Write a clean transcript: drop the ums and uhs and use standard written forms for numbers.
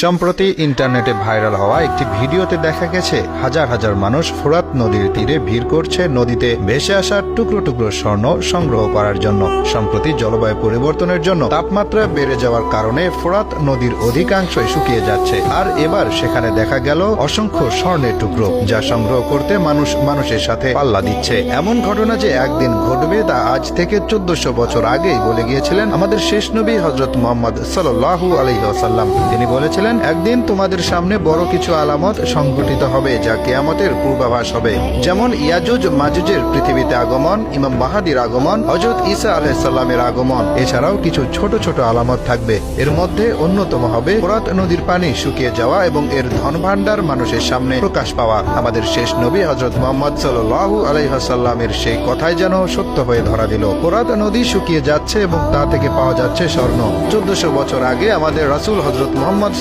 সম্প্রতি ইন্টারনেটে ভাইরাল হওয়া একটি ভিডিওতে দেখা গেছে হাজার হাজার মানুষ ফোরাত নদীর তীরে ভিড় করছে নদীতে ভেসে আসা টুকরো টুকরো স্বর্ণ সংগ্রহ করার জন্য। সম্প্রতি জলবায়ু পরিবর্তনের জন্য তাপমাত্রা বেড়ে যাওয়ার কারণে ফোরাত নদীর অধিকাংশই শুকিয়ে যাচ্ছে, আর এবার সেখানে দেখা গেল অসংখ্য স্বর্ণের টুকরো, যা সংগ্রহ করতে মানুষের সাথে পাল্লা দিচ্ছে। এমন ঘটনা যে একদিন ঘটবে তা আজ থেকে 1400 বছর আগেই বলে গিয়েছিলেন আমাদের শেষ নবী হযরত মুহাম্মদ সাল্লাল্লাহু আলাইহি ওয়াসাল্লাম। তিনি বলেছিলেন, একদিন তোমাদের সামনে বড় কিছু আলামত সংঘটিত হবে যা কিয়ামতের পূর্বাভাস হবে, যেমন ইয়াজুজ মাজুজের পৃথিবীতে আগমন, ইমাম মাহদীর আগমন, হযরত ঈসা আলাইহিস সালামের আগমন। এছাড়াও কিছু ছোট ছোট আলামত থাকবে। এর মধ্যে অন্যতম হবে ফোরাত নদীর পানি শুকিয়ে যাওয়া এবং এর ধনভাণ্ডার মানুষের সামনে প্রকাশ পাওয়া। আমাদের শেষ নবী হযরত মুহাম্মদ সাল্লাল্লাহু আলাইহি ওয়াসাল্লামের সেই কথাই যেন সত্য হয়ে ধরা দিল। ফোরাত নদী শুকিয়ে যাচ্ছে এবং তা থেকে পাওয়া যাচ্ছে স্বর্ণ। 1400 বছর আগে আমাদের রাসূল হযরত মুহাম্মদ